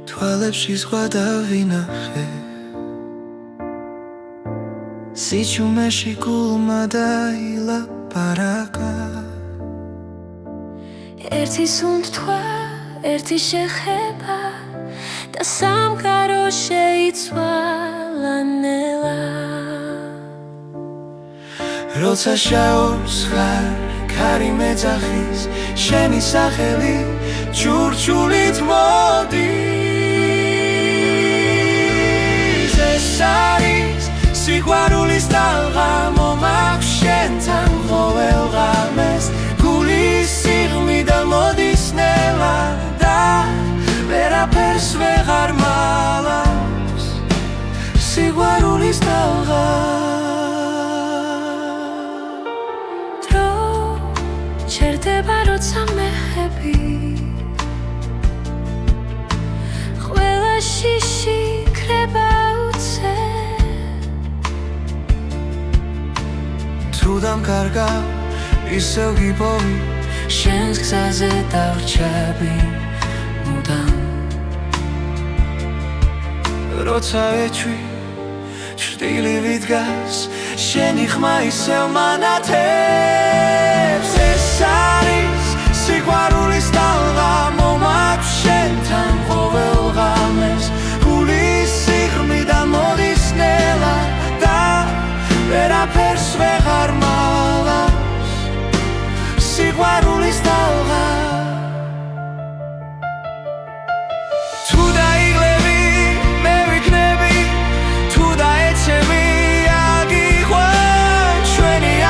თვალებში ზღვა დავინახე სიჩუმეში გულმა დაილაპარაკა ერთი სუნთქვა, ერთი შეხება და სამყარო შეიცვალა ნელა როცა შაობს ხარ ქარი მეძახის შენი სახელი ჩურჩულით მოდის ეს არის სიყვარულის ტალღა მომაქვს შენთან ყოველ ღამეს გულის სიღმიდა მოდის ნელა და ვერაფერს ვეღარ მალავს სიყვარულის ტალღა ჩერდება როცა მეხები ყველა შიში ქრება უცე თუ დამკარგავ ისევ გიპოვი შენს გზაზე დავრჩები მუდამ როცა ეჩვი ჭრტილი დგას შენი ხმა ისევ მანათებს ეს არის სიყვარულის ტალღა მომაქვს შენთან ყოველ ღამეს გულის სიღმიდან მოდის ნელა და ვერაფერს ვეღარ მალავს სიყვარულის ტალღა თუ დაიღლები მე ვიქნები თუ დაეცემი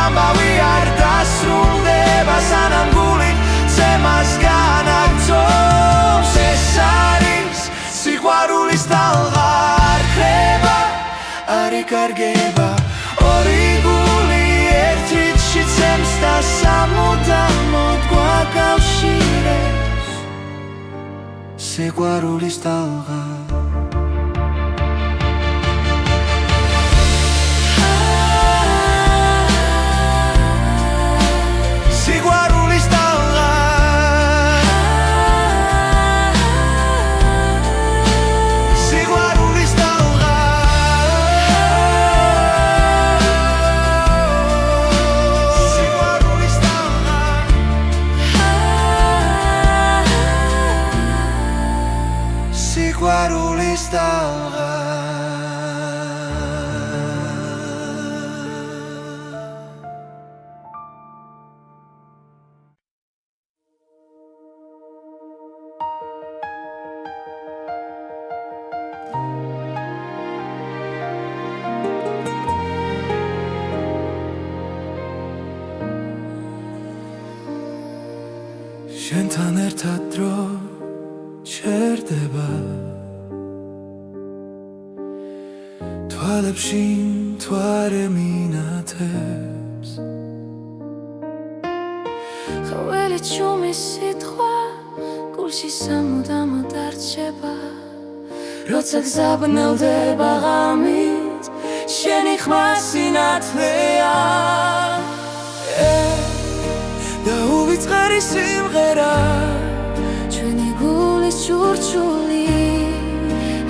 ამბავი არ დასრულდება სანამ გული ცემას განაგრძობს ეს არის სიყვარულის ტალღა არ ხრება არ იკარგება ორი გული ერთიდში ცემს და სამუდამოდ გვაკავშირებს სიყვარულის ტალღა სიყვარულის ტალღა შენთან ერთად დრო ჩერდება თვალებში მთვარე მინათებს ყოველი ჩუმის სიტყვა გულში სამუდამოდ არჩება როცა გზაბნელდება ღამით შენი ხმა სინათლეა და უვიწყარი სიმღერა ჩვენი გულის ჩურჩული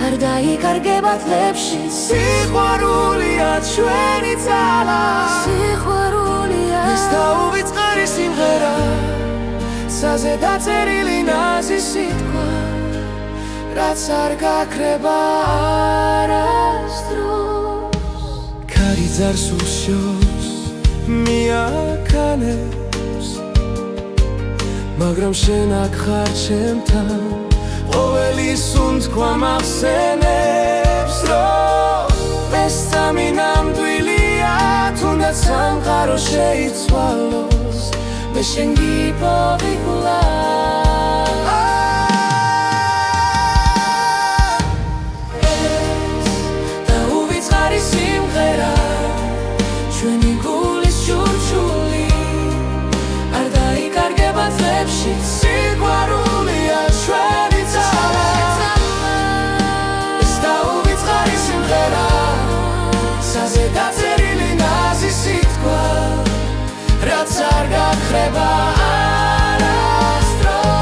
არ დაიკარგება თლებში სიყვარულია ჩვენი ძალა სიყვარულია ეს და უვიწყარი სიმღერა ცაზე დაწერილი ნაზი სიტყვა რაც არ გაქრება არასდროს ქარი ძარს უშოს მიაქანებს მაგრამ შენ აქ ხარ ჩემთან ყოველი სუნთქვა მახსენებს რომ ეს სამი ნამდვილია თუნდაც სამყარო შეიცვალოს მე შენ გიპოვი კვლავ ეს და უვიწყარი სიმღერა ჩვენი გულის ჩურჩული არ დაიკარგება თლებში სიყვარულია ჩვენი ძალა ეს და უვიწყარი სიმღერა ცაზე დაწერილი ნაზი სიტყვა რაც არ გაქრება არასდროს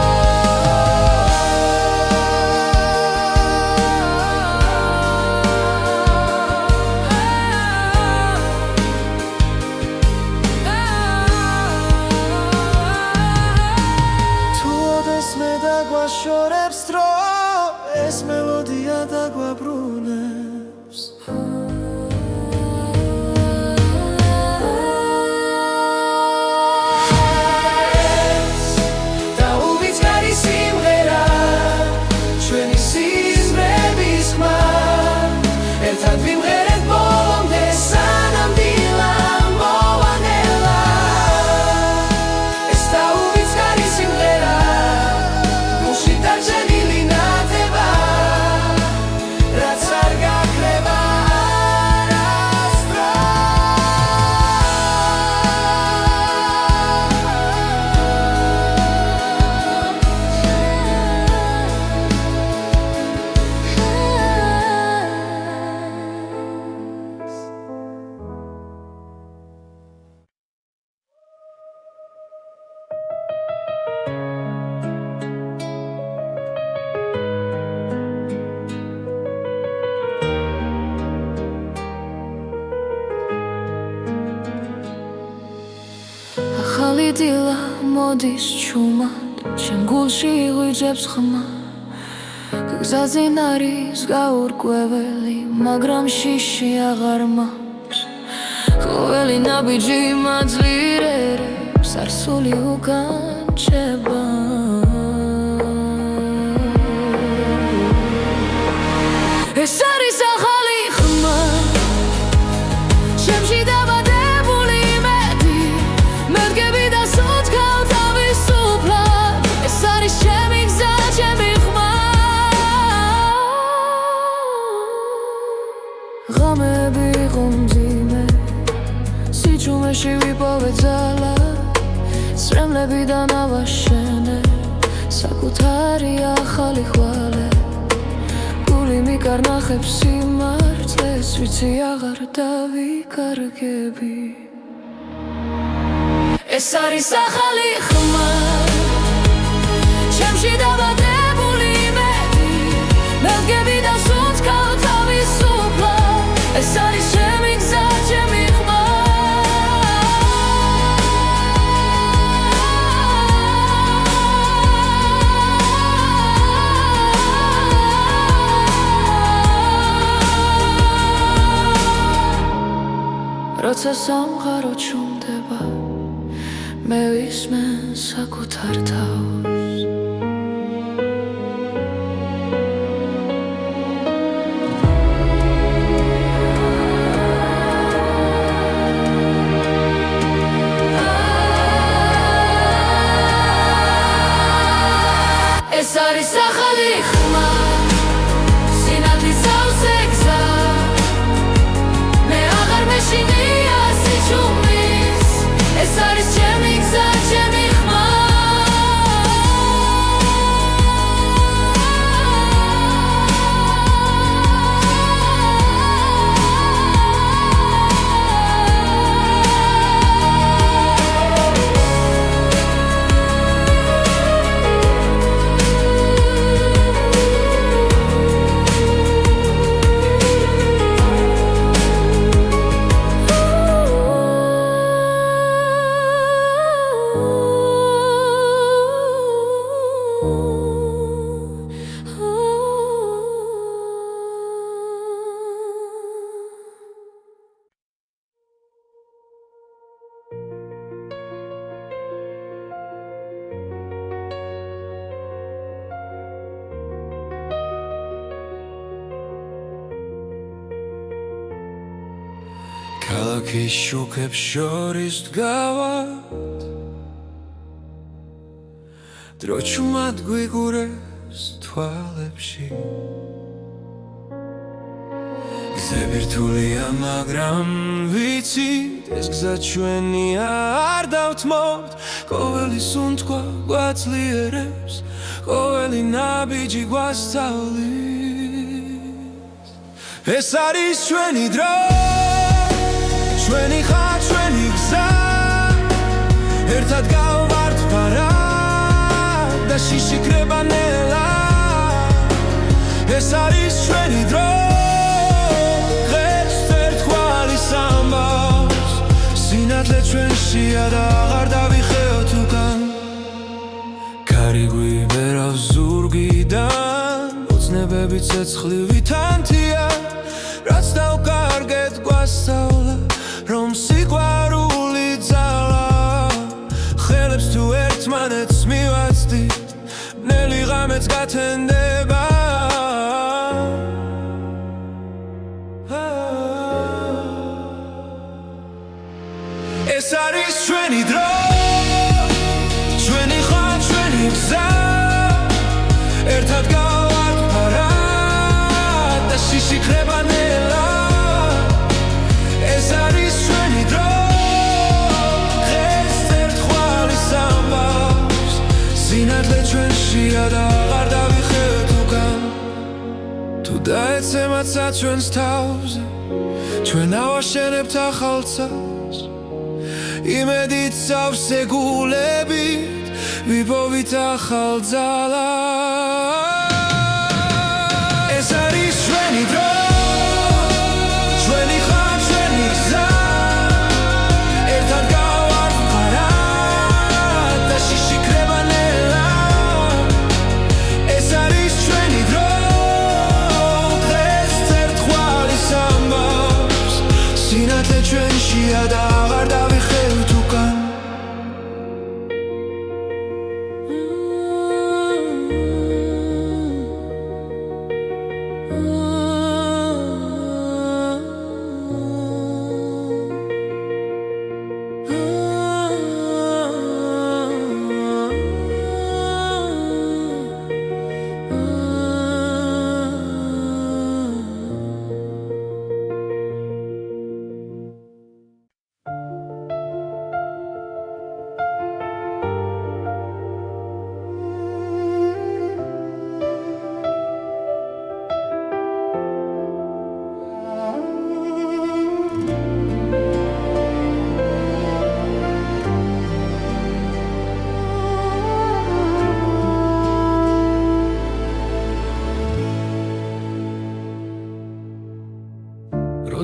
დილა მოდის ჩუმად ჩემ გულში იღვიძებს ხმა გზაზე არის გაურკვეველი მაგრამ შიში აღარ მაქვს ყოველი ნაბიჯი მაძლიერებს არსული უკან ჩება ეს არის ახალი ხმა ჩემში დაბადებული იმედი მერგები და სუნთქავ თავისუფლად ეს არის ჩემი გზა ჩემი ხმა ღამეები იყო მძიმე სიჩუმეში ვიპოვე ძალა სრემლებიდან ავაშენე საკუთარი ახალი ხვალე გული მიკარნახებს სიმართლეს ვიცი აღარ დავიკარგები ეს არის ახალი ხმა ჩემში დაბადებული იმედი მერგები და სუნთქავ თავისუფლად ეს არის ჩემი გზა ჩემი ხმა როცა სამყარო ჩუმდება მე ვისმე საკუთარ თავს ეს არის ახალი ხმა სინათლის სავსე გზა მე აღარ მეშინია სიჩუმის ეს არის ჩემი გზა ჩემი ხმა ქალაქის შუქებს შორის დგავად დრო ჩუმად გვიგურეს თვალებში გზები რთულია მაგრამ ვიცით ეს გზა ჩვენია არ დავთმობთ ყოველი სუნთქვა გვაძლიერებს ყოველი ნაბიჯი გვასწავლის ეს არის ჩვენი დრო ჩვენი ხარ ჩვენი გზა ერთად გავვართ ფარად და შიში ქრება ნელა ეს არის ჩვენი დრო დღეს ერთხმალის ამბავს სინათლე ჩვენშია და აღარ დავიხეოთ უკან კარი გვიბერავს ზურგიდან ოცნებები ცეცხლივი თანთია რაც დავკარგეთ გვასწავლა რომ სიყვარული ძალა ხელებს თუ ერთმანეთს მივაცდით ბნელი ღამეც გათენდება ეს არის ჩვენი დრო ჩვენი ხარ ჩვენი გზა ერთად გავართ ფარად და შიში ქრება ნელა ეს არის ჩვენი დრო დღეს ერთხმალის ამბავს სინათლე ჩვენშია და აღარ დავიხევთ უკან თუ დაეცემაცა ჩვენს თავზე ჩვენ ავაშენებთ ახალ წელს იმედით სავსე გულებით ვიპოვით ახალ ძალა ეს არის ჩვენი დრო ჩვენი ხარ ჩვენი გზა ერთად გავართ ფარად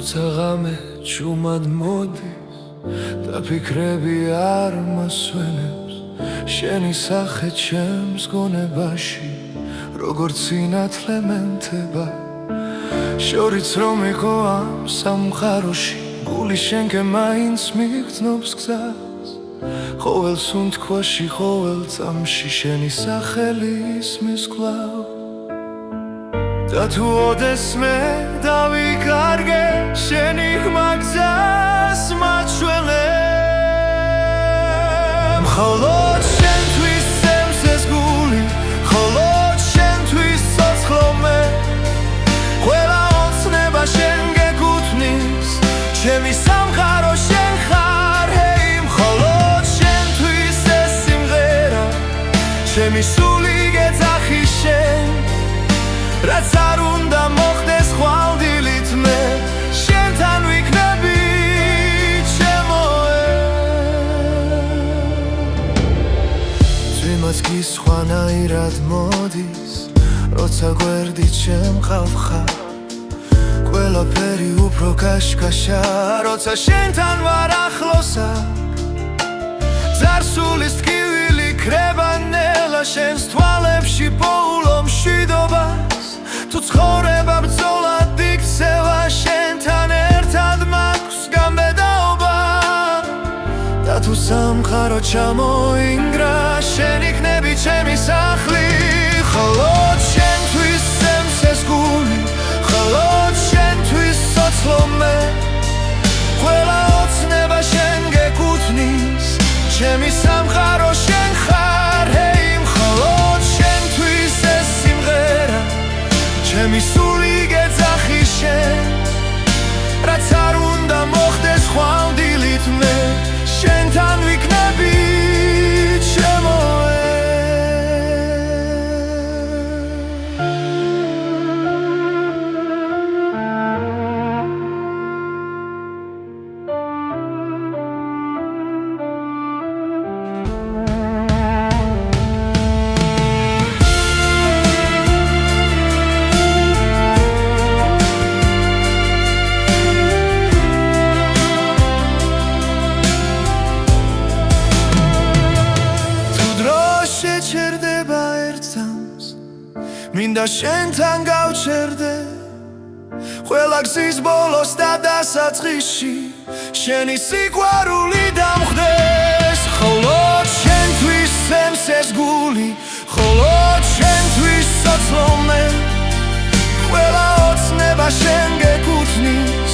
როცა ღამე ჭუმად მოდის და ფიქრები არ მასვენებს შენი სახე ჩემს გონებაში როგორც სინათლე მენთება შორიც რომ იყო ამ სამყაროში გული შენკე მაინც მიგრძნობს გზას ყოველ სუნთქვაში ყოველ წამში შენი სახელი ისმის კვლავ და თუ ოდესმე დავიკარგე შენი ხმა გზას მაჩვენე მხოლოდ შენთვის სემს ეს გული მხოლოდ შენთვის სოცხლომე ყველა ოცნება შენ გეკუთვნის ჩემი სამყარო შენ ხარ ჰეი მხოლოდ შენთვის ეს სიმღერა ჩემი სული გეძახი შენ რაც არ უნდა მოხდეს ხვალდილით მე შენთან ვიქნები ჩემოე ძვიმაც კი სხვანაირად მოდის როცა გვერდით შემყავ ხარ ყველაფერი უფრო კაშკაშა როცა შენთან ვარ ახლოსა ძარსულის ტკივილი ქრება ნელა შენს თვალებში პოულო მშვიდობას თუ ცხოვრება ბრძოლად იქცევა შენთან ერთად მაქვს გამბედაობა და თუ სამყარო ჩამოინგრა შენ იქნები ჩემი სახლი მხოლოდ შენთვის სემს ეს გული მხოლოდ შენთვის სოცხლომე ყველა ოცნება შენ გეკუთვნის ჩემი სამყარო შენ ხარ ჰეი მხოლოდ შენთვის ეს სიმღერა ჩემი სული გეძახი შენ რაც არ უნდა მოხდეს ხვალდილით მე შენთან ვიქნები ჩემოე შეჩერდება ერთს მინდა შენთან გავჩერდე ყველა გზის ბოლოს და დასაწყისში შენი სიყვარული დამხდეს მხოლოდ შენთვის სემს ეს გული მხოლოდ შენთვის სოცხლომე ყველა ოცნება შენ გეკუთვნის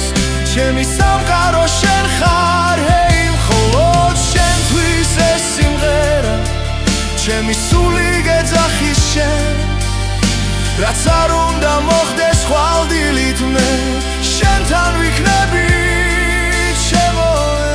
ჩემი სამყარო შენ ხარ ჰეი მხოლოდ შენთვის ეს სიმღერა ჩემი სული გეძახი შენ რაც არ უნდა მოხდეს ხვალდილით მე შენთან ვიქნები ჩემოე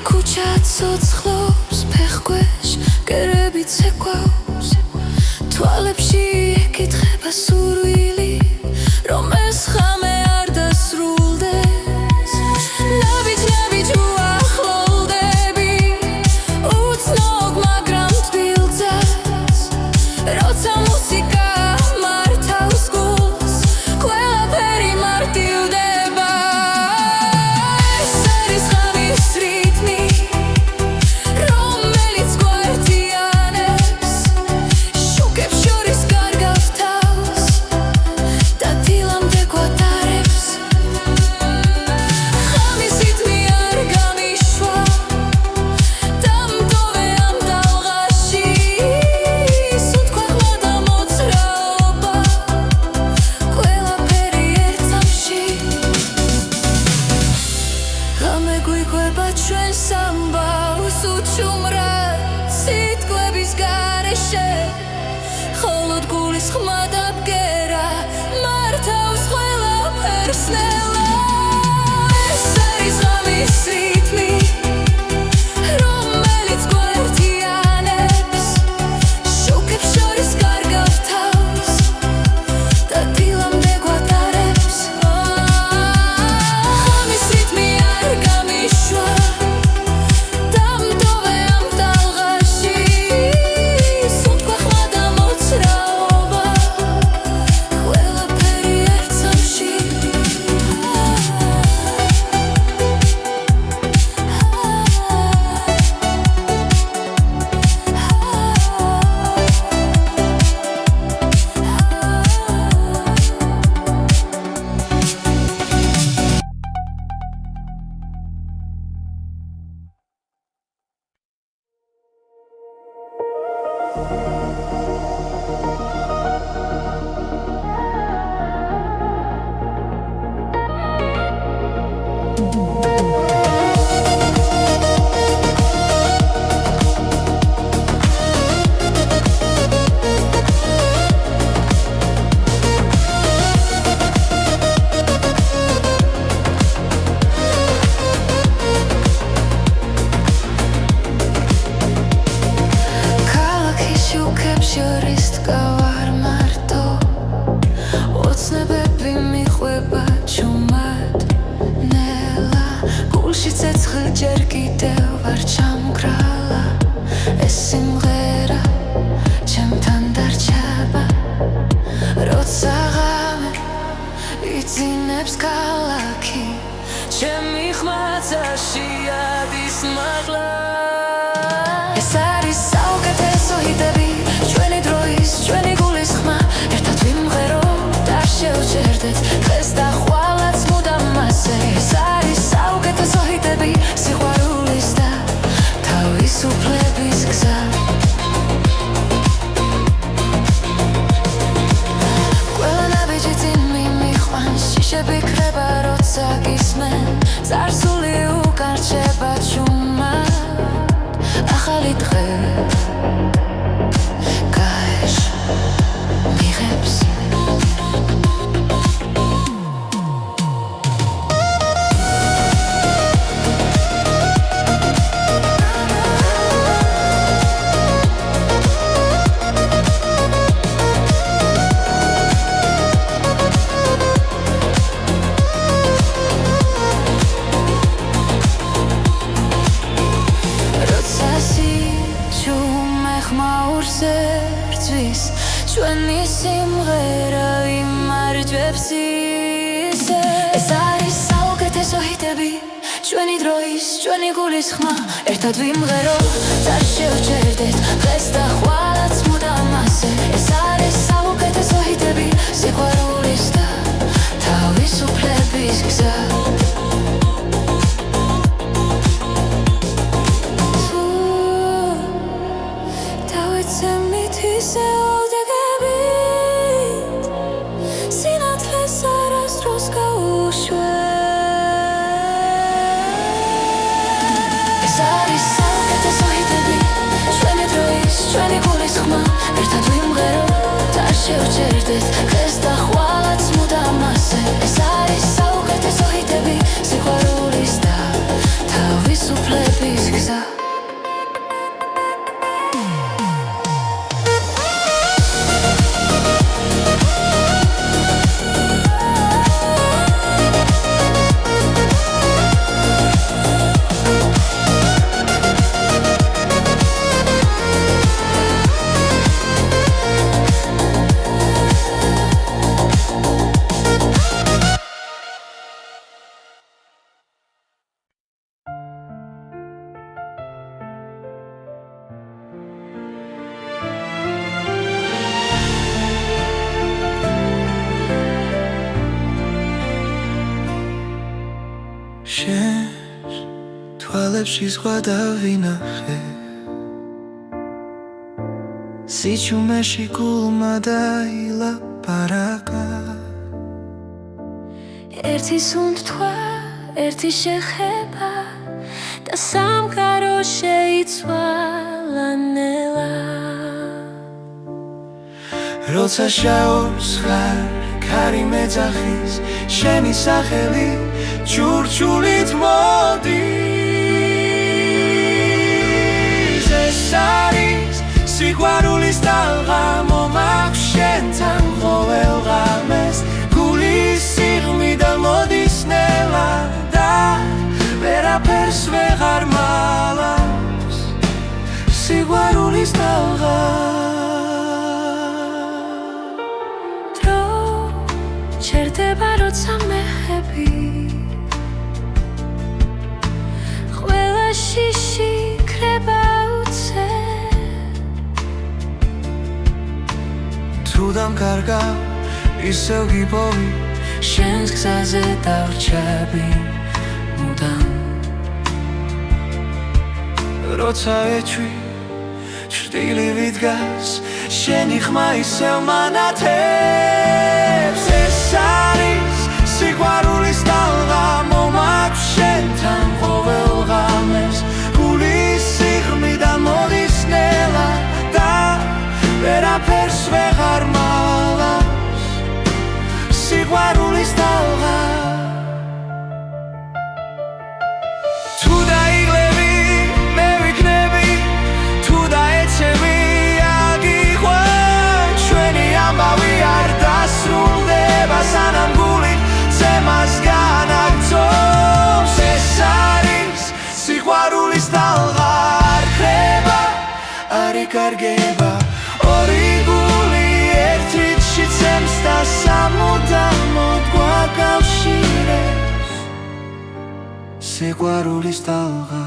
ქუჩა ცოცხლობს ფეხქვეშ კერები ცეკვავს თვალებში ეკითხება სურვილი რომ ეს ხამე არ დასრულდეს ნაბიჯ უახლოვდები უცნობ მაგრამ თბილ ძას როცა მუსიკა მართავს გულს ყველაფერი მარტივდება ეს არის ხამის რიტმი რომელიც გვაერთიანებს შუქებს შორის კარგავს თავს და დილამდე გვატარებს ხამის რიტმი არ გამიშვა დამტოვე ამ ტალღაში სუთქვა და მოძრაობა ყველაფერი ერთ წამში ღამე გვიყვება ჩვენს ამბავს უჩუმრად სიტყვების გარეშე ხოლოდ გულის ხმა და ბგერა მართავს ყველაფერს ნელა ეს არის ღამის რიტმი რომელიც გვაერთიანებს შუქებს შორის კარგავს თავს და დილამდე გვატარებს ხამის რიტმი არ გამიშვა დამტოვე ამ ტალღაში სუნთქვა ხმა და მოძრაობა ყველაფერი ერთ წამში ქალაქის შუქებს შორის დგავარ მარტო ოცნებები მიყვება ჩუმად ნელა გულში ცეცხლ ჯერ კიდევ არ ჩამგრალა ეს სიმღერა ჩემთან დარჩება როცა ღამე იძინებს ქალაქი ჩემი ხმაცაში ადის მაღლა ეს არის საუკეთესო ჰიტები ჩვენი დროის ჩვენი გულის ხმა ერთად ვიმღეროთ არ შევჭერდეთ დღეს და ხვალაც მუდამ მასე ეს არის საუკეთესო ჰიტები სიყვარულის და თავისუფლების გზა ყველა ნაბიჯი წინ მიმიყვანს შიშები ქრება როცა გისმენ წარსული უკარჩება ჩუმად ახალი დღე გაეშ მიღებს ჩვენი სიმღერა იმარჯვებს ისე ეს არის საუკეთესო ჰიტები ჩვენი დროის ჩვენი გულის ხმა ერთად ვიმღეროთ არ შევჭერდეთ დღეს და ხვალაც მუდამ მასე ეს არის საუკეთესო ჰიტები სიყვარულის და თავისუფლების გზა ჩვენი გულის ხმა ერთად ვიმღეროთ არ შევჭერდეთ დღეს და ხვალაც მუდამ მასე ეს არის საუკეთესო ჰიტები სიყვარულის და თავისუფლების თავისუფლების გზა შენს თვალებში ზღვა დავინახე სიჩუმეში გულმა დაილაპარაკა ერთი სუნთქვა, ერთი შეხება და სამყარო შეიცვალა ნელა როცა შაობს ხარ ქარი მეძახის შენი სახელი ჩურჩულით მოდის ეს არის სიყვარულის ტალღა მომაქვს შენთან ყოველ ღამეს გულის სიღრმიდან მოდის ნელა და ვერაფერს ვეღარ მალავს სიყვარულის ტალღა დრო ჩერდება როცა მეხები შიში ქრება უცე თუ დამკარგავ ისევ გიპოვი შენს გზაზე დავრჩები მუდამ როცა ეჩვი ჭრდილივით დგას შენი ხმა ისევ მანათებს ეს არის სიყვარულის ტალღა მომაქვს შენთან ყოველ ღამეს გულის სიღრმიდან მოდის ნელა და ვერაფერს ვეღარ მალავს სიყვარულის ტალღა თუ დაიღლები მე ვიქნები თუ დაეცემი აგიყვან ჩვენი ამბავი არ დასრულდება სანამ გული ზემას განაგრძობს ეს არის სიყვარულის ტალღა არ ხრება არ იკარგება ორი გული ერთით შეცემს და სამუდამოდ გვაკავშირებს სიყვარულის ტალღა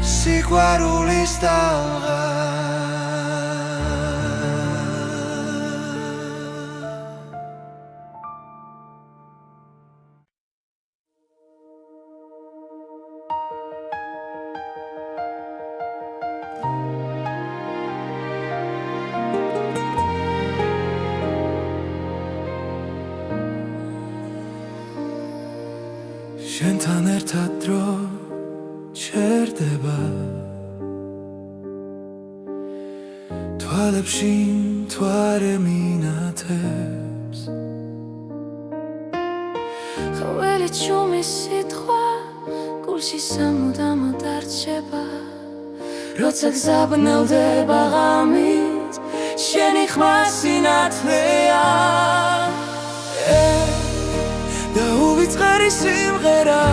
სიყვარულის ტალღა შენთან ერთად დრო ჩერდება თვალებში მთვარე მინათებს ყოველი ჩუმის სიტყვა გულში სამუდამოდ არჩება როცა გზაბნელდება ღამით შენი ხმა სინათლეა და უვიწყარი სიმღერა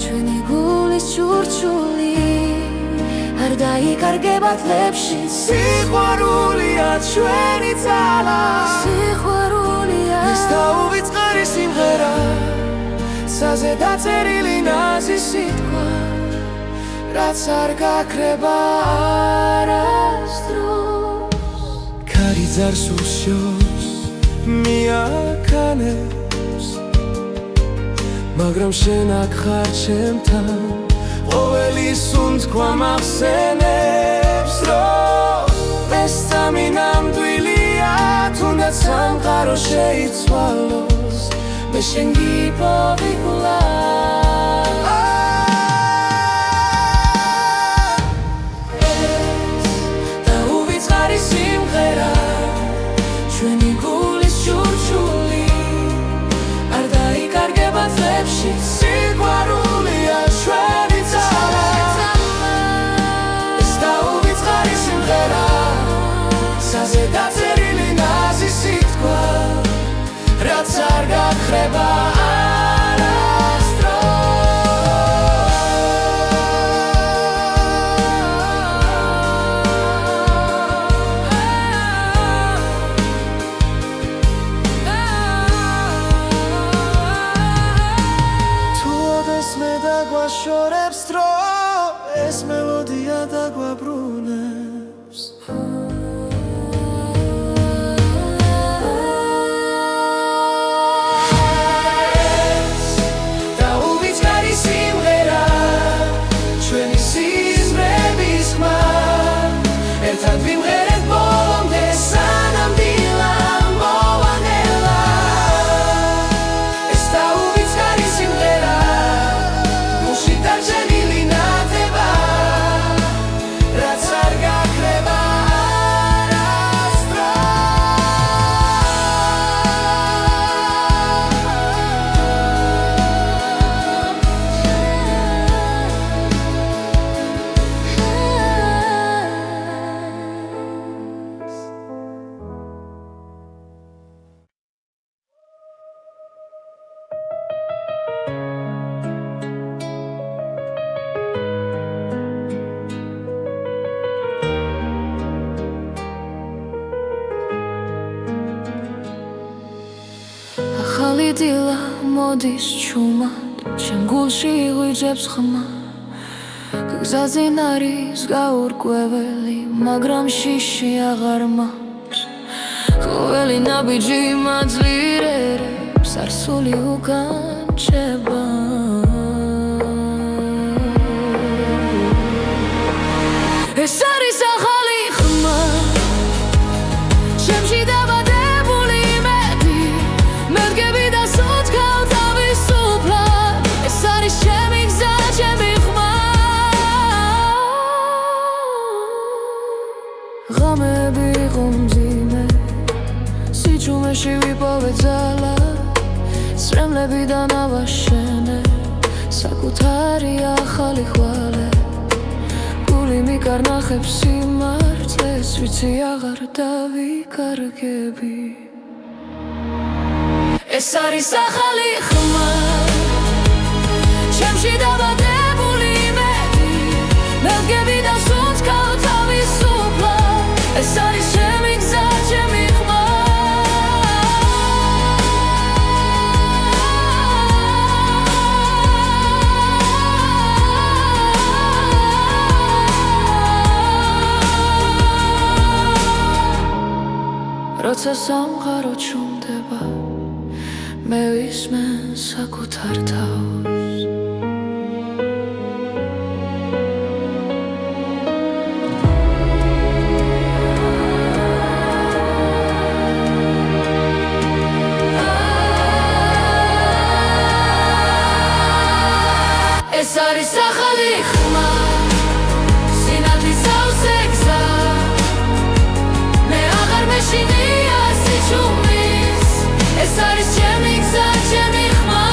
ჩვენი გულის ჩურჩული არ დაიკარგება თლებში სიყვარულია ჩვენი ძალა სიყვარულია ეს და უვიწყარი სიმღერა საზე დაწერილი ნაზი სიტყვა რაც არ გაქრება არასდროს ქარი ძარს უსჯობს მიაქანებს მაგრამ შენ აქ ხარ ჩემთან ყოველი სუნთქვა მახსენებს რომ ეს წამი ნამდვილია თუნდაც სამყარო შეიცვალოს მე შენ გიპოვი კვლავ და უვიწყარი სიმღერა ჩვენი გულის ჭურჭული არ დაიკარგება წლებში სიყვარულია ჩვენი ძალა ეს დაუვიწყარი სიმღერა საზე დაწერილი ნაზი სიტყვა რაც არ გაქრება შორებს დრო ეს მელოდია დაგვაბრუნებს და უვიწყარი სიმღერა ჩვენი სიზმრების ხმა ერთად ვიმღერეთ ბოლომდე სანამ დილა მოვანელა ეს და უვიწყარი სიმღერა დაჭერილი ნათება რაც არ გაქრება ახალი დილა მოდის ჩუმად ჩემ გულში იღვიძებს ხმა გზაზინ არის გაურკვეველი მაგრამ შიში აღარ მაქვს ყოველი ნაბიჯი მაძლიერებს არსული უკან რჩება ეს არის ახალი ხმა ჩემში დაბადებული იმედი მე ვდგები და სუნთქავ თავისუფლად ეს არის ჩემი გზა ჩემი ხმა ღამეები იყო მძიმე სიჩუმეში ვიპოვე ძალა სრემლებიდან ავაშენე საკუთარი ახალი ხვალე გული მიკარნახებს სიმართლეს ვიცი აღარ დავიკარგები ეს არის ახალი ხმა ჩემში დაბადებული იმედი მე ვდგები და სუნთქავ თავისუფლად ეს არის ჩემი გზა ჩემი ხმა როცა სამყარო ჩუმდება მე ვისმენ საკუთარ თავს ეს არის ახალი ხმა სინათლის სავსე გზა მე აღარ მეშინია სიჩუმის ეს არის ჩემი გზა ჩემი ხმა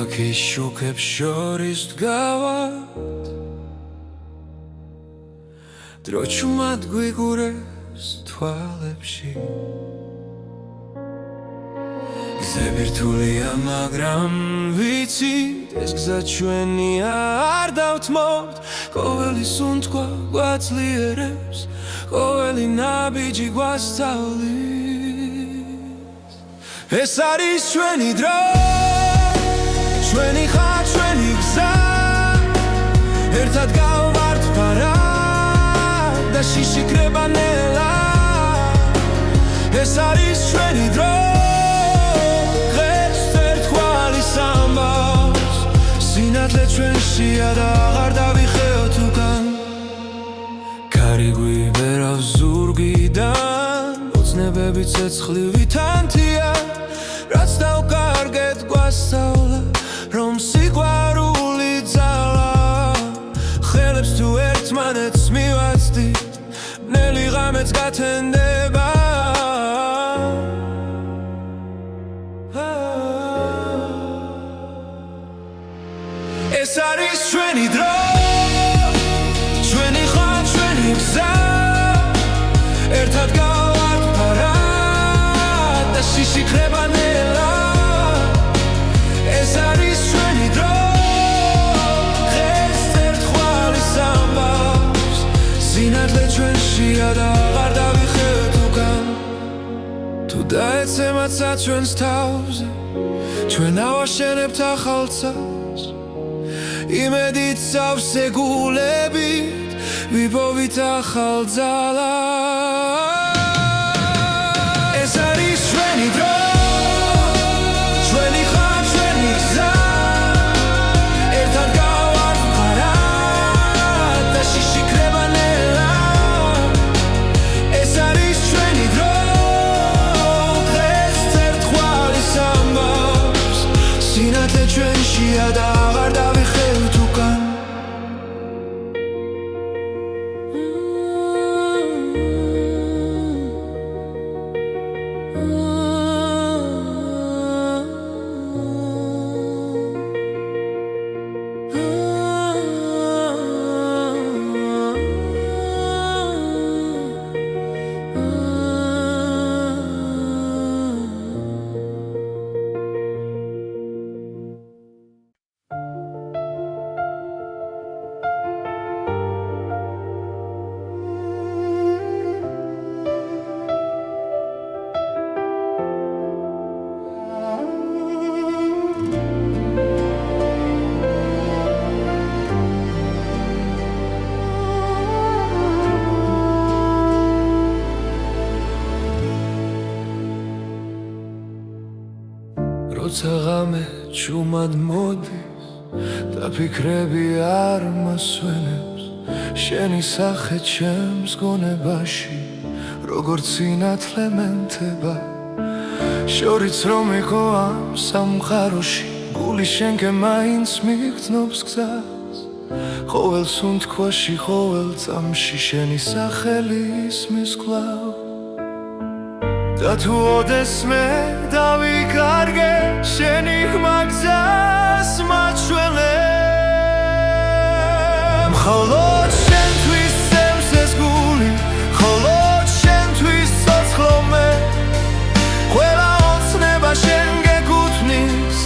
ქალაქის შუქებს შორის დგავართ დრო ჩუმად გვიგურეს თვალებში გზები რთულია მაგრამ ვიცით ეს გზა ჩვენია არ დავთმობთ ყოველი სუნთქვა გვაძლიერებს ყოველი ნაბიჯი გვასწავლის ეს არის ჩვენი დრო ჩვენი ხარ ჩვენი გზა ერთად გავვართ ფარად და შიში კრება ნელა ეს არის ჩვენი დრო სინათლე ჩვენშია და აღარ დავიხეოთ უკან კარი გვიბერავს ზურგიდან ოცნებები ცეცხლივი თანთია რაც დავკარგეთ გვასწავლა რომ სიყვარული ძალა ხელებს თუ ერთმანეთს მივაცდით ბნელი ღამეც გათენდება ეს არის ჩვენი დრო ჩვენი ხარ ჩვენი გზა ერთად გავვართ ფარად და შიში კრება ნელა ეს არის ჩვენი დრო დღეს ერთხვალის ამბავს სინათლე ჩვენშია და აღარ დავიხევთ უკან თუ დაეცემაცა ჩვენს თავზე ჩვენ ავაშენებთ ახალ წელს იმედით სავსე გულებით ვიპოვით ახალ ძალას ეს არის ჩვენი დრო ჩვენი ხარ ჩვენი გზა ერთად გავვართ ფარად და შიში კრება ნელა ეს არის ჩვენი დრო დღეს ერთხვალის ამბავს სინათლე ჩვენშია და აღარ დავიხევთ უკან როცა ღამე ჩუმად მოდის და ფიქრები არ მასვენებს შენი სახე ჩემს გონებაში როგორც სინათლე მენთება შორიც რომ იყო ამ სამყაროში გული შენკენ მაინც მიგრძნობს გზას ყოველ სუნთქვაში ყოველ წამში შენი სახელი ისმის კვლავ და თუ ოდესმე დავიკარგე შენი ხმა გზას მაჩვენებ მხოლოდ შენთვის წევს ეს გული მხოლოდ შენთვის ცოცხლო მე ყველა ოცნება შენ გეკუთვნის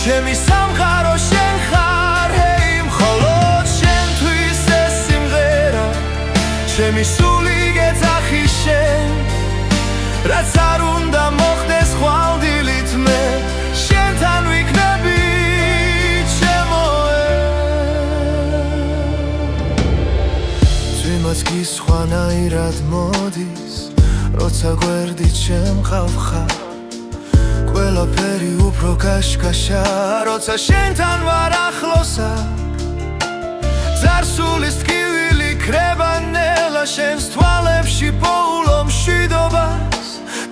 ჩემი სამყარო შენ ხარ ჰეი მხოლოდ შენთვის ეს სიმღერა ჩემი სული გეძახი შენ რაც არ უნდა მოხდეს ხვალდილით მე შენთან ვიქნები ჩემოე ძვიმაც კი სხვანაირად მოდის როცა გვერდით შემყავ ხარ ყველაფერი უფრო კაშკაშა როცა შენთან ვარ ახლოსა ძარსულის ტკივილი კრება ნელა შენს თვალებში პოულო მშვიდობა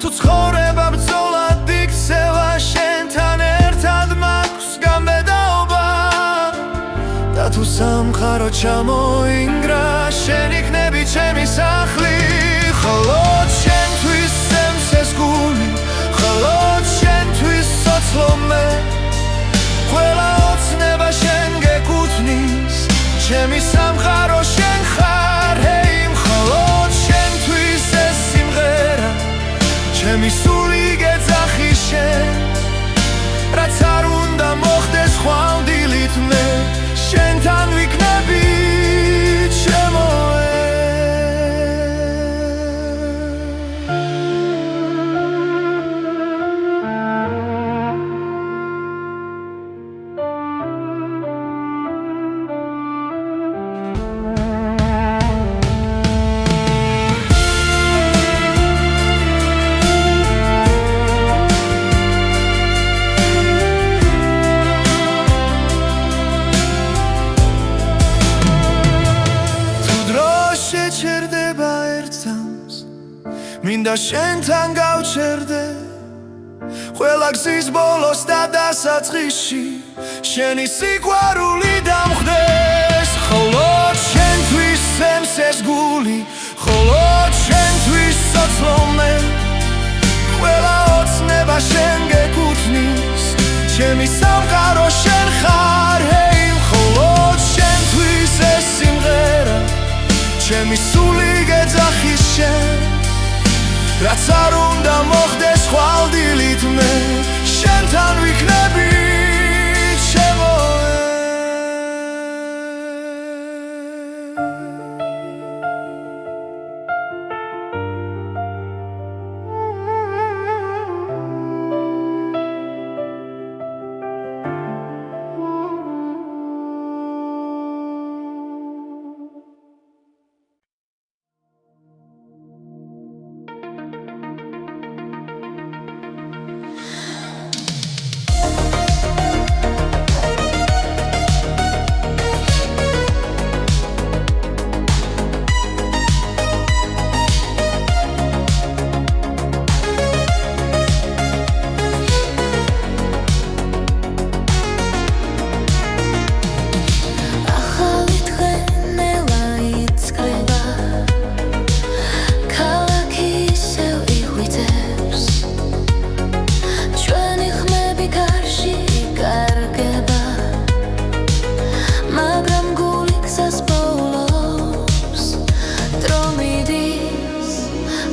თუ ცხოვრება ბრძოლად იქცევა შენთან ერთად მაქვს გამბედაობა და თუ სამყარო ჩამოინგრა შენ იქნები ჩემი სახლი მხოლოდ შენთვის წევს ეს გული მხოლოდ შენთვის სოცლო მე ყველა ჩემი სული გეძახი შენ რაც არ უნდა მოხდეს ხვალ დილით მე შენთან ვიქნები ჩემო შეჩერდება ერთსამს მინდა შენთან გავჩერდე ყველა გზის ბოლოს და დასაწყისში შენი სიყვარული დამხდეს მხოლოდ შენთვის სემსეს გული მხოლოდ შენთვის სოცლო მე ყველა ოცნება შენ გეკუთვნის ჩემი სამყარო შენ ხარ ჰეი მხოლოდ შენთვის ეს სიმღერა ჩემი სული გეძახი შენ რაც არ უნდა მოხდეს ხვალ დილით მე შენთან ვიქნები ჩემო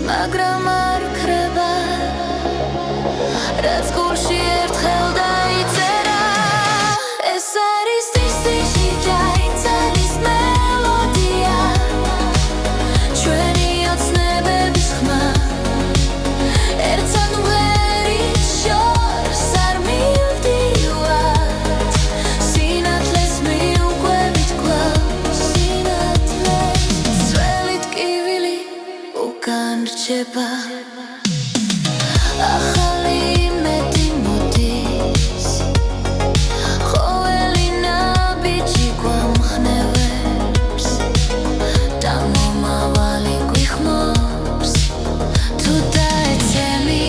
მაგრამ არ ხრება რაც გულში ერთხელ დაიწერა ეს არის ტისტიში დაიწერის მელოდია ჩვენი ოცნებების ხმა ერთად მღერის შორს არ მივდივართ სინათლეს მიუყვებით კვლავ სინათლეს ძველი ტკივილი უკან რჩება ახალი იმედი მოდის ყოველი ნაბიჯი გვამხნევებს და მომავალი გვიხმობს თუ დაეცემი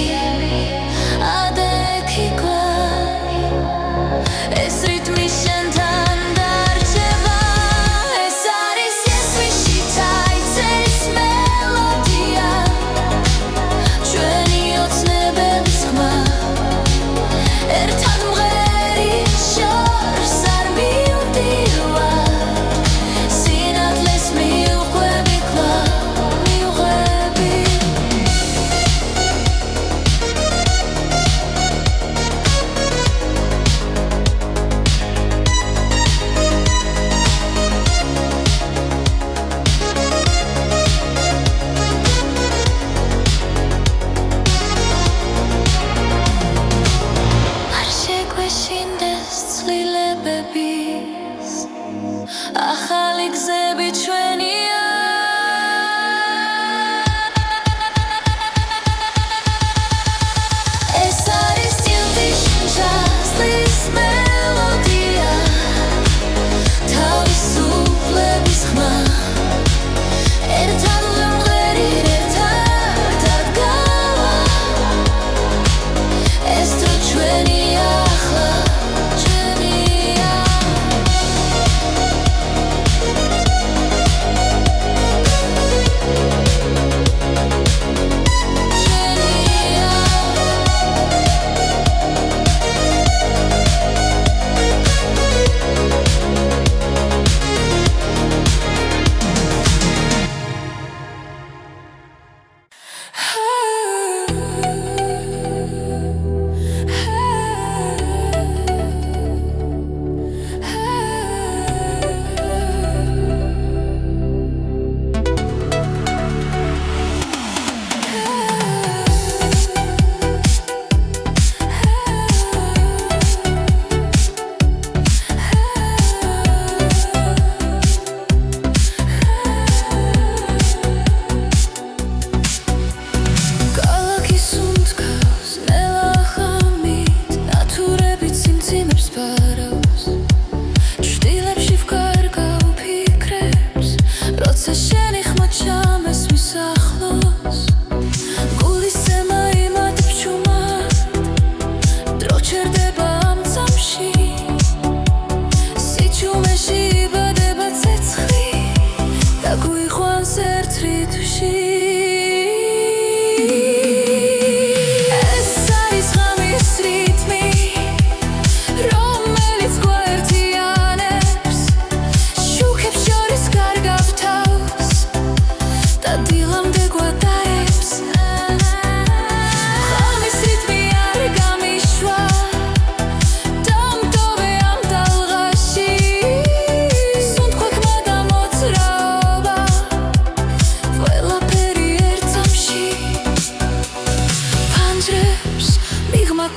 ადექი კვლავ ეს რიტმი შენთან დარჩება ეს არის იესვიში დაიწერის მელოდია ჩვენი ოცნებების ხმა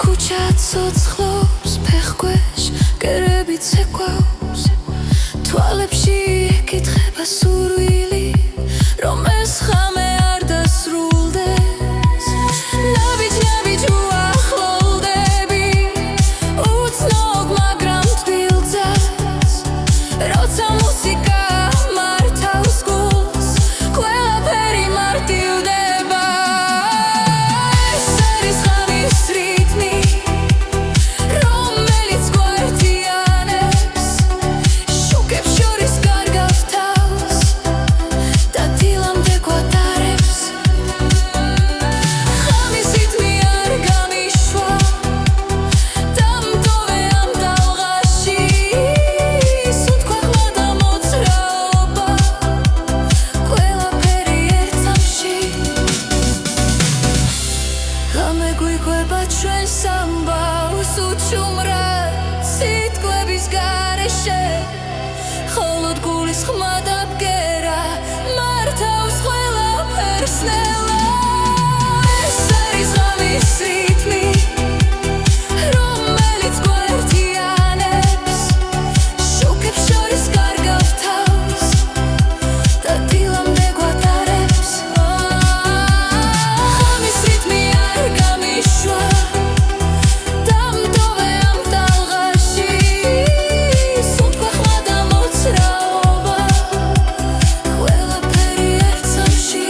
ქუჩა ცოცხლობს ფეხქვეშ კერები ცეკვავს თვალებში ეკითხება სურვილი რომ ეს ხამე არ დასრულდეს ნაბიჯ უახლოვდები უცნობ მაგრამ თბილძას როცა მუსიკა მართავს გულს ყველაფერი მარტივდება ეს არის ღამის რიტმი რომელიც გვართიანებს შუქებს შორის გარგავს თავს და დილამდე გვატარებს ღამის რიტმი არ გამიშვა დამტოვე ამ ტალღაში სუთქვა და მოძრაობა ყველაფერი ერთ სამში ღამე გვიყვება ჩვენს ამბავს უჩუმრად სიტყვების გარეშე ხოლოდ გულის ხმა და ბგერა მართავს ყველაფერს ნელა ეს არის ღამის რიტმი რომელიც გვართიანებს შუქებს შორის გარგავს თავს და დილამდე გვატარებს ღამის რიტმი არ გამიშვა დამტოვე ამ ტალღაში სუთქვა ხმა და მოძრაობა ყველაფერი ერთ სამში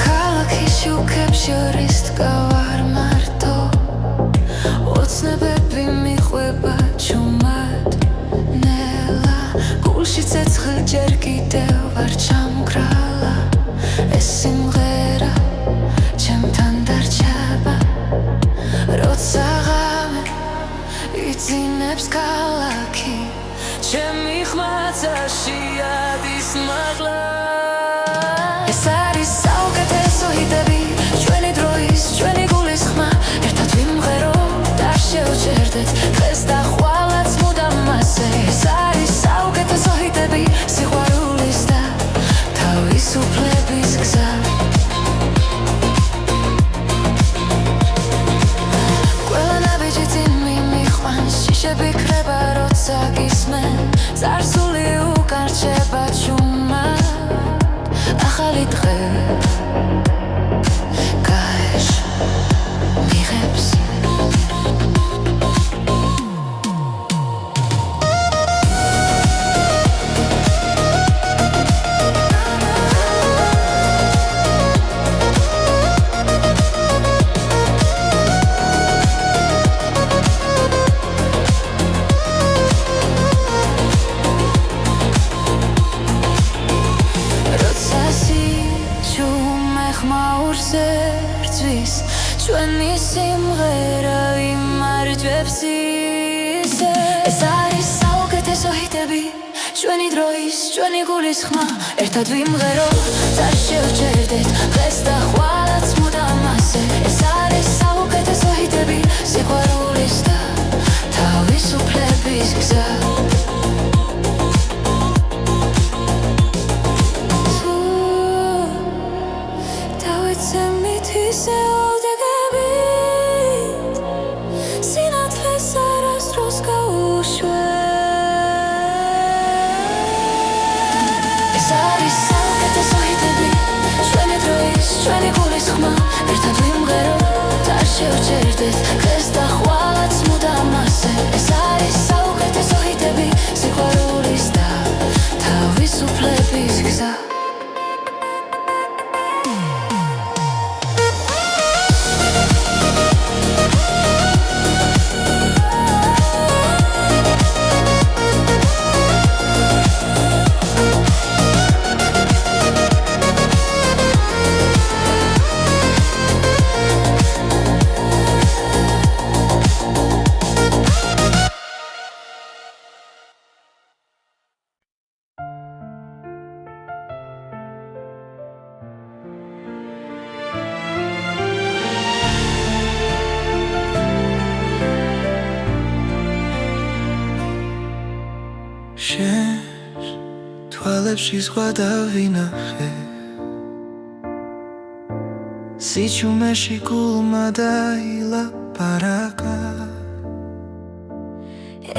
ქალაქის შუქებს შორის დგავარ მარტო ოცნებები მიყვება ჩუმად ნელა გულში ცეცხლ ჯერ კიდევ არ ჩამგრალა ეს სიმღერა ჩემთან დარჩება როცა ღამე იძინებს ქალაქი ჩემი ხმაცაში ადის მაღლა ეს არის საუკეთესო ჰიტები ჩვენი დროის ჩვენი გულის ხმა ერთად ვიმღეროთ არ შევჭერდეთ დღეს და ხვალაც მუდამ მასე ეს არის საუკეთესო ჰიტები სიყვარულის და თავისუფლების გზა ყველა ნაბიჯი წინ მიმიყვანს შიშები ქრება როცა გისმენ წარსული უკარჩება ჩუმად ახალი დღე გაეშ მიღებს როცა სიჩუმე ხმაურს ერთვის ჩვენი სიმღერა იმარჯვებს ისე ეს არის საუკეთესო ჰიტები ჩვენი დროის ჩვენი გულის ხმა ერთად ვიმღეროთ არ შევჭერდეთ დღეს და ხვალაც მუდამ მასე ეს არის საუკეთესო ჰიტები სიყვარულის და თავისუფლების გზა დავიცემით ისე ოდეგებით სინათლეს არასდროს გაუშვებ ეს არის საუკეთესო ჰიტები ჩვენი დროის ჩვენი გულის ხმა ერთად ვიმღეროთ არ შევჭერდეთ დღეს და ხვალაც მუდამ მასე ეს არის საუკეთესო ჰიტები სიყვარულის და თავისუფლების თავისუფლების გზა შენს თვალებში ზღვა დავინახე სიჩუმეში გულმა დაილაპარაკა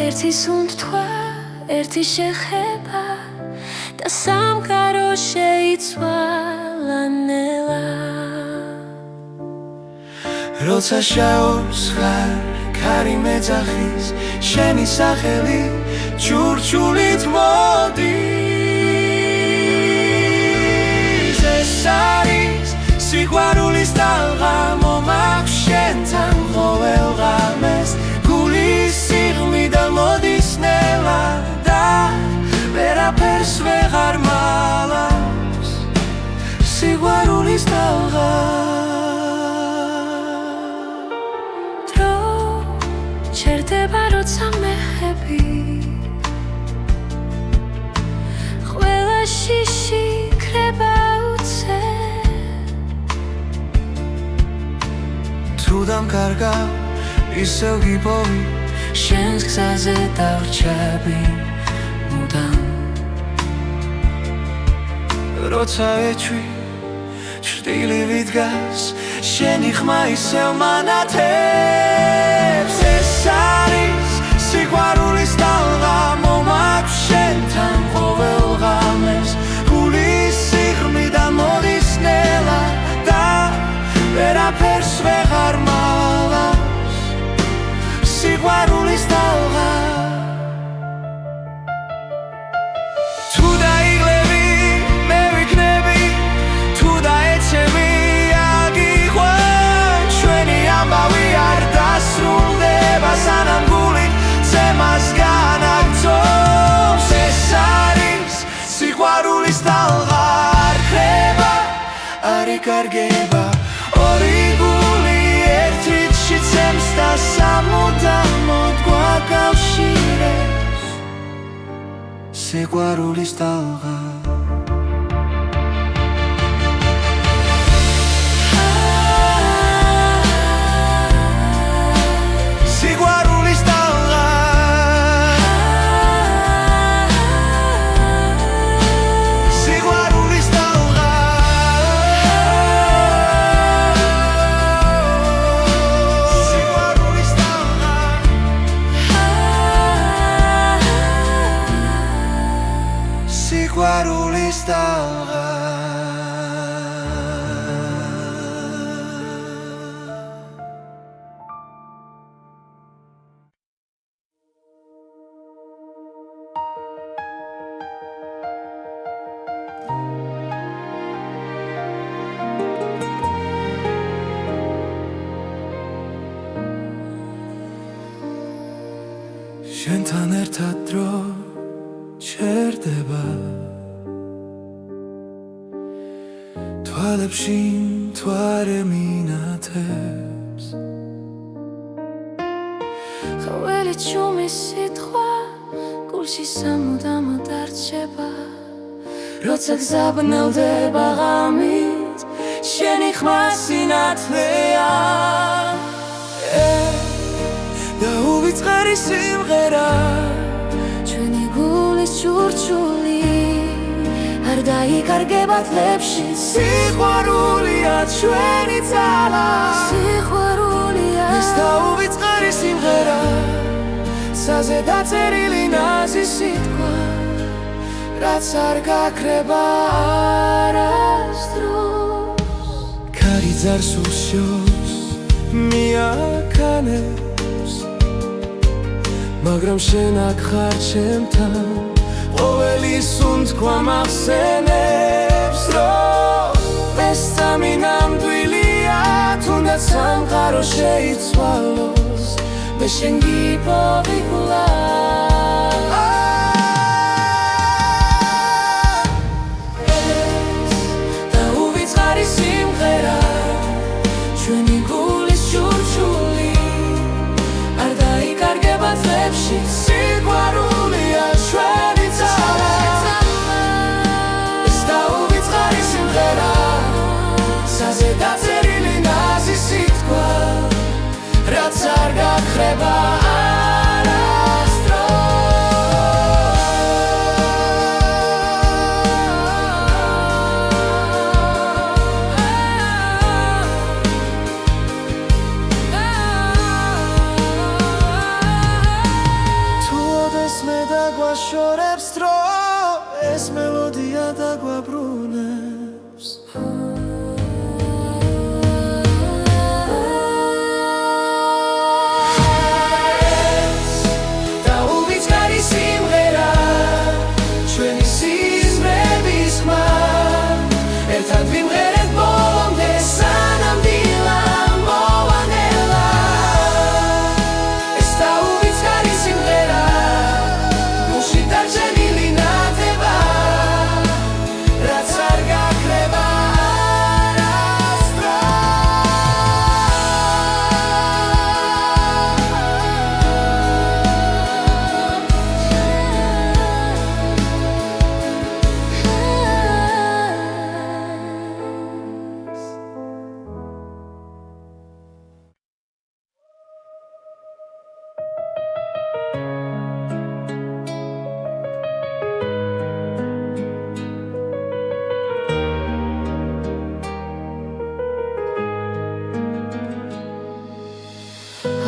ერთი სუნთქვა, ერთი შეხება და სამყარო შეიცვალა ნელა როცა შაობს ხარ ქარი მეძახის შენი სახელი ჩურჩულით მოდის ეს არის სიყვარულის ტალღა მომაქვს შენთან ყოველ ღამეს გულის სიღმიდან მოდის ნელა და ვერაფერს ვეღარ მალავს სიყვარულის ტალღა დრო ჩერდება როცა მეხები შიში ქრება უცე თუ დამკარგავ ისევ გიპოვი შენს გზაზე დავრჩები მუდამ როცა ეჩვი ჭრდილივით დგას შენი ხმა ისევ მანათებს ეს არის სიყვარულის ტალღა მომაქვს შენთან ყოველ ღამეს გულის სიღმიდან მოდის ნელა და ვერაფერს ვეღარ მალავს სიყვარულის ტალღა თუ დაიღლები მე ვიქნები თუ დაეცემი აგიყვან ჩვენი ამბავი არ დასრულდება სანამ გული ზემას განაგწობს ეს არის სიყვარულის ტალღა არ ხრება არ იკარგება ორი გული ერთით შეცემს და სამუდამოდ გვაკავშირებს სიყვარულის ტალღა სიყვარულის ტალღა შენთან ერთად დრო ჩერდება თვალებში მთვარე მინათებს ყოველი ჩუმი სიტყვა გულში სამუდამოდ არჩება როცა გზაბნელდება ღამით შენი ხმა სინათლეა და უვიწყარი სიმღერა ჩვენი გულის ჩურჩული არ დაიკარგება თლებში სიყვარულია ჩვენი ძალა სიყვარულია ეს და უვიწყარი სიმღერა საზე დაწერილი ნაზი სიტყვა რაც არ გაქრება არასდროს ქარი ძარს უსჯობს მიაქანებს მაგრამ შენ აქ ხარ ჩემთან ყოველი სუნთქვა მახსენებს რომ ეს სამი ნამდვილია თუნდაც სამყარო შეიცვალოს მე შენ გიპოვიკლა და უვიწყარი სიმღერა ჩვენი გულის ჟურჟული არ დაიკარგება წლებში სიყვარულია ჩვენი ძალა ეს დაუვიწყარი სიმღერა საზე დაწერილი ნაზი სიტყვა რაც არ გაქრება შორებს დრო ეს მელოდია დაგვაბრუნებს და უვიწყარი სიმღერა ჩვენი სიზმრების ხმა ერთად ვიმღერებ ბოლომდე სანამ დილა მოვანელა ეს და უვიწყარი სიმღერა დაჭერილი ნათება რაც არ გაქრება არასდროს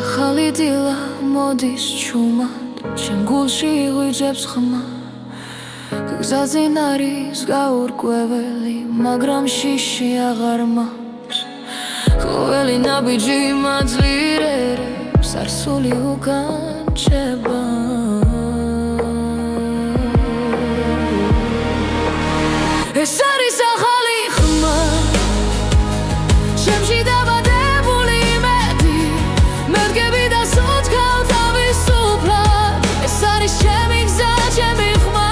ახალი დილა მოდის ჩუმად ჩემ გულში იღვიძებს ხმა გზაზე არის გაურკვეველი მაგრამ შიში აღარ მაქვს ყოველი ნაბიჯი მაძლიერებს არსული უკან ჩება ეს არის ახალი ხმა ჩემში დაბადებული იმედი მერგები და სუნთქავ თავისუფლად ეს არის ჩემი გზა ჩემი ხმა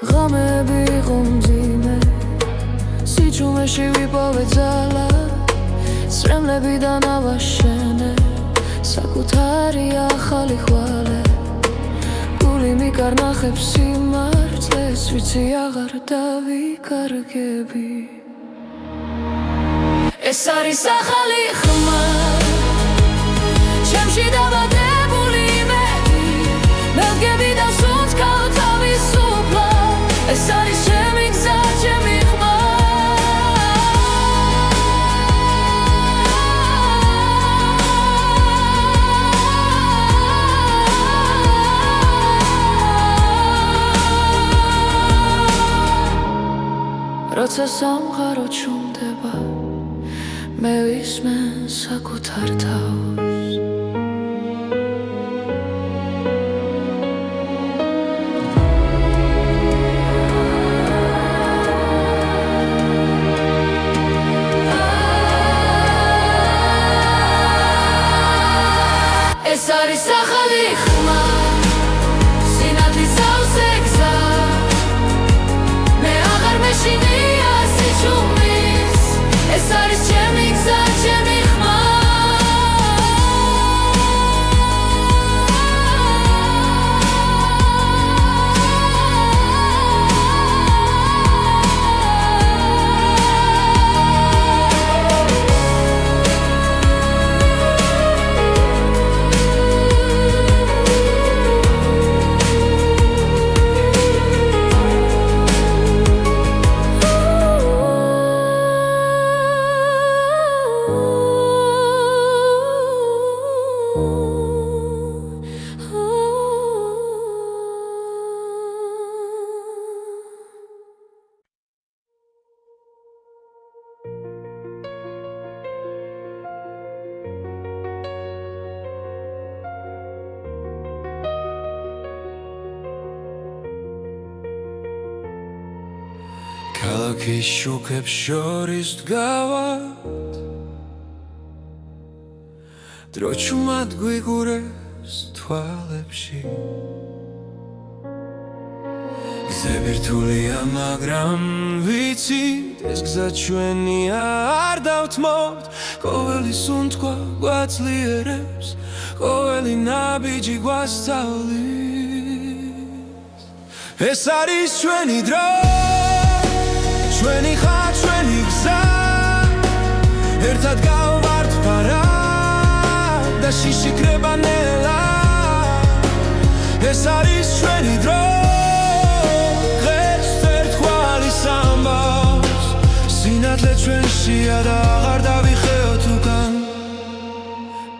ღამეები იყო მძიმე სიჩუმეში ვიპოვე ძალა სრემლებიდან ავაშენე საკუთარი ახალი ხვალე გული მიკარნახებს სიმართლეს ვიცი აღარ დავიკარგები ეს არის ახალი ხმა ჩემში დაბადებული იმედი მელგები და სუნთქავ თავისუფლად ეს არის ჩემი გზა ჩემი ხმა როცა სამყარო ჩუმდება მე ვისმენ საკუთარ თავს ეს არის ახალი ხმა სინათლის სავსე გზა მე აღარ მეშინია სიჩუმის ეს არის ჩემი გზა ჩემი ხმა ქალაქის შუქებს შორის დგავართ დრო ჩუმად გვიგურეს თვალებში გზები რთულია მაგრამ ვიცით ეს გზა ჩვენია არ დავთმობთ ყოველი სუნთქვა გვაძლიერებს ყოველი ნაბიჯი გვასწავლის ეს არის ჩვენი დრო ჩვენი ხარ ჩვენი გზა ერთად გავვართ ფარად და შიში კრება ნელა ეს არის ჩვენი დრო დღეს ერთგვარი სამბავს სინათლე ჩვენშია და აღარ დავიხეოთ უკან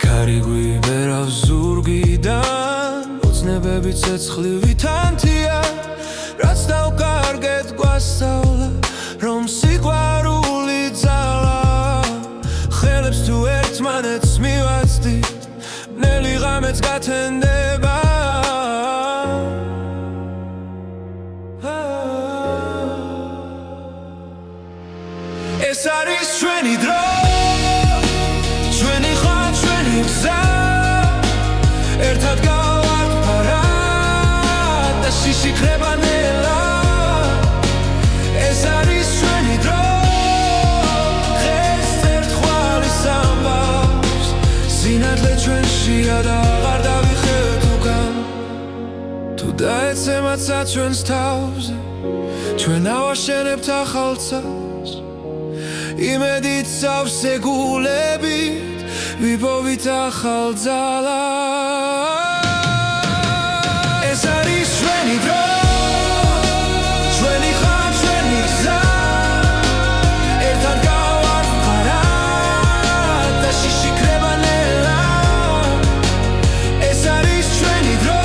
კარი გვიბერავს ზურგიდან ოცნებები ცეცხლივი თანთია რაც დავკარგეთ გვასწავლა რომ სიყვარული ძალა ხელებს თუ ერთმანეთს მივაცდით ბნელი ღამეც გათენდება ეს არის ჩვენი დრო ჩვენი ხარ ჩვენი გზა ერთად გავართ ფარად და შიში კრება ნელა ეს არის ჩვენი დრო დღეს ერთგვარი სამბავს სინათლე ჩვენშია და აღარ დავიხევთ უკან თუ დაეცემაცა ჩვენს თავზე ჩვენ ავაშენებთ ახალ წელს იმედით სავსე გულებით ვიპოვით ახალ ძალას ეს არის ჩვენი დრო ჩვენი ხარ ჩვენი გზა ერთად გავართ ფარად და შიში კრება ნელა ეს არის ჩვენი დრო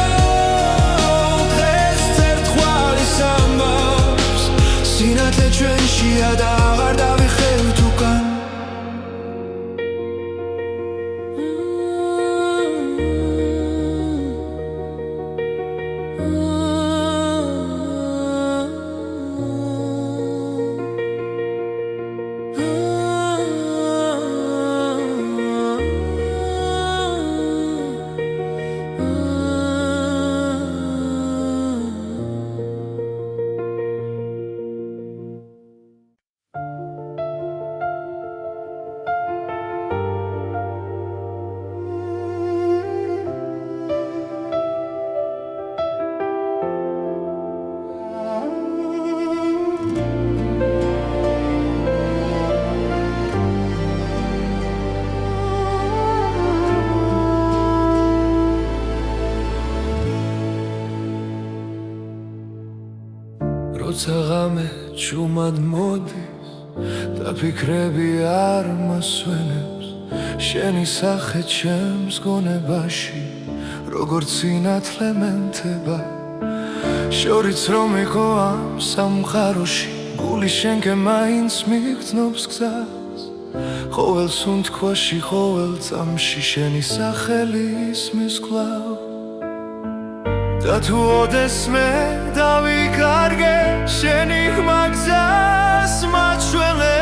დღეს ერთგვარი სამბავს სინათლე ჩვენშია და აღარ დავიხევთ უკან როცა ღამე ჩუმად მოდის და ფიქრები არ მასვენებს შენი სახე ჩემს გონებაში როგორც სინათლე მენთება შორიც რომ იყო ამ სამყაროში გული შენკენ მაინც მიგრძნობს გზას ყოველ სუნთქვაში ყოველ წამში შენი სახელი ისმის კვლავ და თუ ოდესმე დავიკარგე შენი ხმა გზას მაჩვენებ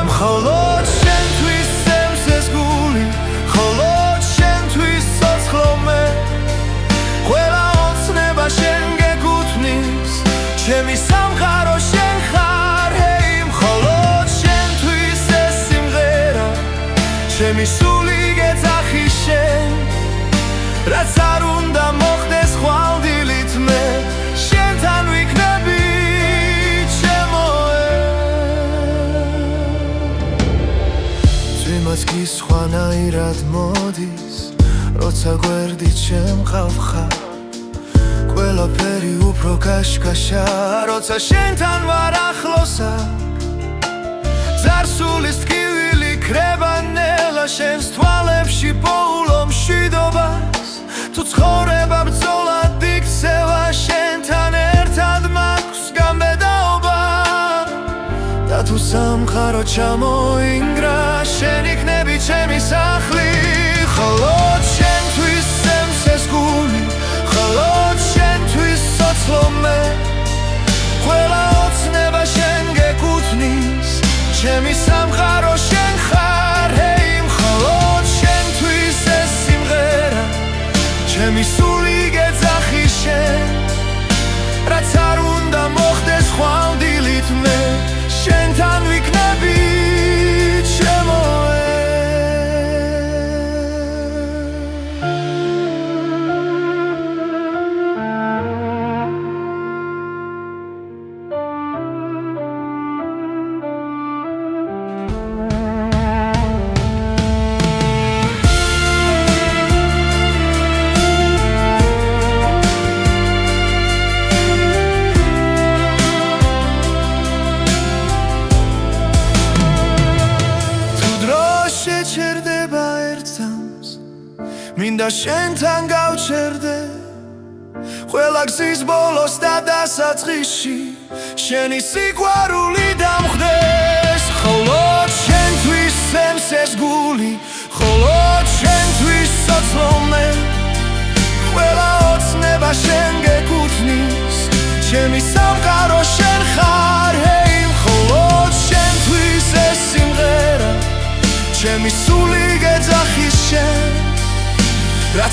მხოლოდ შენთვის წევს ეს გული მხოლოდ შენთვის ცოცხლობ ყველა ოცნება შენ გეკუთვნის ჩემი სამყარო შენ ხარ ჰეი მხოლოდ შენთვის ეს სიმღერა ჩემი სული გეძახი შენ რაც არ უნდა მოხდეს ხვალდილით მე შენთან ვიქნები ჩემოე ძვიმაც კი სხვანაირად მოდის როცა გვერდით შემყავ ხარ ყველაფერი უფრო კაშკაშა როცა შენთან ვარ ახლოსა ძარსულის ტკივილი კრება ნელა შენს თვალებში პოულო მშვიდობა თუ ცხოვრება ბრძოლად იქცევა შენთან ერთად მაქვს გამბედაობა და თუ სამყარო ჩამოინგრა შენ იქნები ჩემი სახლი მხოლოდ შენთვის წევს ეს გული მხოლოდ შენთვის ცოცხლობ მე ყველა ჩემი სული გეძახი შენ რაც არ უნდა მოხდეს ხვალ დილით მე შენთან ვიქნები ჩემო შეჩერდება ერთსამს მინდა შენთან გავჩერდე ყველა გზის ბოლოს და დასაწყისში შენი სიყვარული დამხდეს ხოლო შენთვის სემს ეს გული